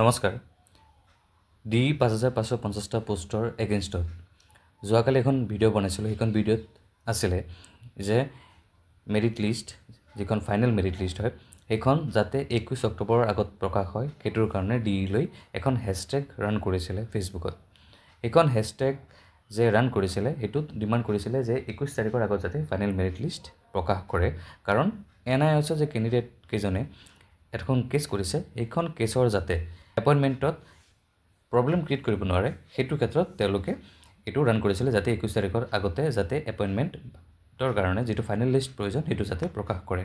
নমস্কাৰ ডি 5550টা পোষ্টৰ এগেইনষ্টত যোৱাকালি এখন ভিডিঅ' বনাইছিলোঁ। সেইখন ভিডিঅ'ত আছিলে যে মেৰিট লিষ্ট যিখন ফাইনেল মেৰিট লিষ্ট হয় সেইখন যাতে 21 অক্টোবৰৰ আগত প্ৰকাশ হয় সেইটোৰ কাৰণে ডি লৈ এখন হেছটেগ ৰান কৰিছিলে ফেচবুকত। সেইখন হেছটেগ যে ৰান কৰিছিলে সেইটোত ডিমাণ্ড কৰিছিলে যে 21 তাৰিখৰ আগত যাতে ফাইনেল মেৰিট লিষ্ট প্ৰকাশ কৰে, কাৰণ NIOS যে কেণ্ডিডেট কেইজনে এখন কেছ কৰিছে এইখন কেছৰ যাতে এপইণ্টমেণ্টত প্ৰব্লেম ক্ৰিয়েট কৰিব নোৱাৰে সেইটো ক্ষেত্ৰত তেওঁলোকে এইটো ৰান কৰিছিলে যাতে 21 তাৰিখৰ আগতে যাতে এপইণ্টমেণ্টৰ কাৰণে যিটো ফাইনেল লিষ্ট প্ৰয়োজন সেইটো যাতে প্ৰকাশ কৰে।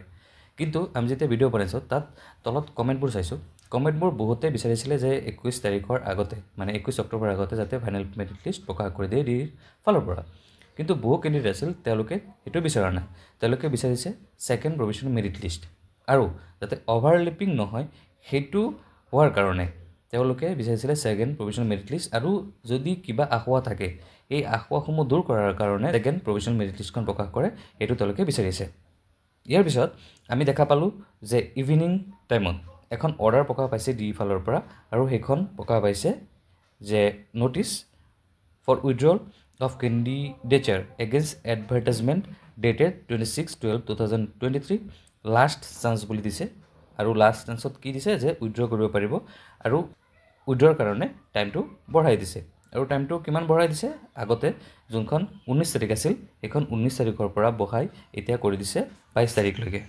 কিন্তু আমি যেতিয়া ভিডিঅ' বনাইছোঁ তাত তলত কমেণ্টবোৰ চাইছোঁ, কমেণ্টবোৰ বহুতে বিচাৰিছিলে যে 21 তাৰিখৰ আগতে মানে 21 অক্টোবৰৰ আগতে যাতে ফাইনেল মেৰিট লিষ্ট প্ৰকাশ কৰি দিয়ে ডিৰ ফালৰ পৰা। কিন্তু বহু কেণ্ডিডেট আছিল তেওঁলোকে সেইটো বিচৰা নাই, তেওঁলোকে বিচাৰিছে ছেকেণ্ড প্ৰভিজনেল মেৰিট লিষ্ট, আৰু যাতে অভাৰলেপিং নহয় সেইটো হোৱাৰ কাৰণে তেওঁলোকে বিচাৰিছিলে ছেকেণ্ড প্ৰভিজনেল মেৰিট লিষ্ট, আৰু যদি কিবা আসোঁৱাহ থাকে এই আসোঁৱাহসমূহ দূৰ কৰাৰ কাৰণে ছেকেণ্ড প্ৰভিজনেল মেৰিট লিষ্টখন প্ৰকাশ কৰে সেইটো তেওঁলোকে বিচাৰিছে। ইয়াৰ পিছত আমি দেখা পালোঁ যে ইভিনিং টাইমত এখন অৰ্ডাৰ প্ৰকাশ পাইছে ডি ফালৰ পৰা, আৰু সেইখন প্ৰকাশ পাইছে যে notice for withdrawal of candidature against advertisement dated 26/12/2023 last chance বুলি দিছে। আৰু লাষ্ট চান্সত কি দিছে যে উইথড্ৰ কৰিব পাৰিব, আৰু উইথড্ৰৰ কাৰণে টাইমটো বঢ়াই দিছে। আৰু টাইমটো কিমান বঢ়াই দিছে, আগতে যোনখন 19 তাৰিখ আছিল সেইখন 19 তাৰিখৰ পৰা বঢ়াই এতিয়া কৰি দিছে 22 তাৰিখলৈকে।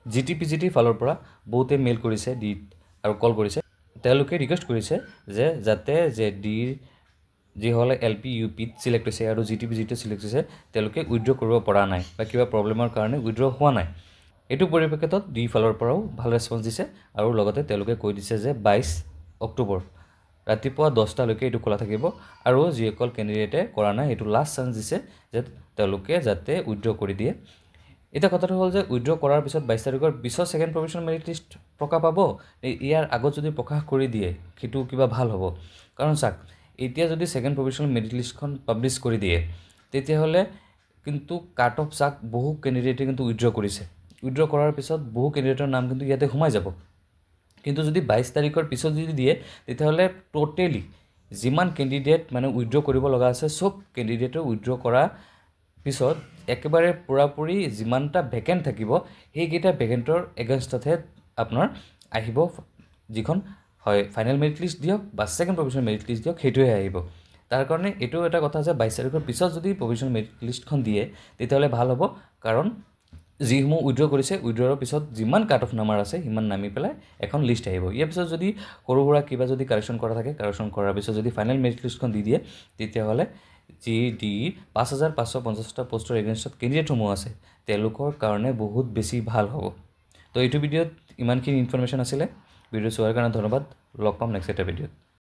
GTPGT ফালৰ পৰা বহুতে মেইল কৰিছে ডিত আৰু কল কৰিছে, তেওঁলোকে ৰিকুৱেষ্ট কৰিছে যে যাতে যে ডিৰ যিসকলে LP UPত চিলেক্ট হৈছে আৰু GTPGT চিলেক্ট হৈছে তেওঁলোকে উইথড্ৰ কৰিব পৰা নাই বা কিবা প্ৰব্লেমৰ কাৰণে উইথড্ৰ হোৱা নাই। এইটো পৰিপ্ৰেক্ষিতত ডি ফালৰ পৰাও ভাল ৰেছপঞ্চ দিছে, আৰু লগতে তেওঁলোকে কৈ দিছে যে 22 অক্টোবৰ ৰাতিপুৱা 10টালৈকে এইটো খোলা থাকিব, আৰু যিসকল কেণ্ডিডেটে কৰা নাই সেইটো লাষ্ট চান্স দিছে যে তেওঁলোকে যাতে উইথড্ৰ কৰি দিয়ে। এতিয়া কথাটো হ'ল যে উইথড্ৰ কৰাৰ পিছত 22 তাৰিখৰ পিছত ছেকেণ্ড প্ৰভিজনেল মেৰিট লিষ্ট প্ৰকাশ পাব, ইয়াৰ আগত যদি প্ৰকাশ কৰি দিয়ে সেইটো কিবা ভাল হ'ব। কাৰণ চাওক, এতিয়া যদি ছেকেণ্ড প্ৰভিজনেল মেৰিট লিষ্টখন পাব্লিছ কৰি দিয়ে তেতিয়াহ'লে কিন্তু কাট অফ চাওক বহু কেণ্ডিডেটে কিন্তু উইথড্ৰ কৰিছে, উইথড্ৰ কৰাৰ পিছত বহু কেণ্ডিডেটৰ নাম কিন্তু ইয়াতে সোমাই যাব। কিন্তু যদি 22 তাৰিখৰ পিছত যদি দিয়ে তেতিয়াহ'লে টোটেলি যিমান কেণ্ডিডেট মানে উইথড্ৰ কৰিব লগা আছে চব কেণ্ডিডেটে উইথড্ৰ কৰা পিছত একেবাৰে পূৰাপূৰি যিমানটা ভেকেণ্ট থাকিব সেইকেইটা ভেকেণ্টৰ এগেইনষ্টতহে আপোনাৰ আহিব যিখন হয় ফাইনেল মেৰিট লিষ্ট দিয়ক বা ছেকেণ্ড প্ৰভিজনেল মেৰিট লিষ্ট দিয়ক সেইটোৱে আহিব। তাৰ কাৰণে এইটো এটা কথা যে 22 তাৰিখৰ পিছত যদি প্ৰভিজনেল মেৰিট লিষ্টখন দিয়ে তেতিয়াহ'লে ভাল হ'ব, কাৰণ যিসমূহ উইথড্ৰ কৰিছে উইথড্ৰৰ পিছত যিমান কাট অফ নাম্বাৰ আছে সিমান নামি পেলাই এখন লিষ্ট আহিব। ইয়াৰ পিছত যদি সৰু সুৰা কিবা যদি কাৰেকশ্যন কৰা থাকে, কাৰেকশ্যন কৰাৰ পিছত যদি ফাইনেল মেৰিট লিষ্টখন দি দিয়ে তেতিয়াহ'লে যি ডিৰ 5550টা পোষ্টৰ এগেইনষ্টত কেণ্ডিডেটসমূহ আছে তেওঁলোকৰ কাৰণে বহুত বেছি ভাল হ'ব। তো এইটো ভিডিঅ'ত ইমানখিনি ইনফৰমেশ্যন আছিলে। ভিডিঅ' চোৱাৰ কাৰণে ধন্যবাদ। লগ পাম নেক্সট এটা ভিডিঅ'ত।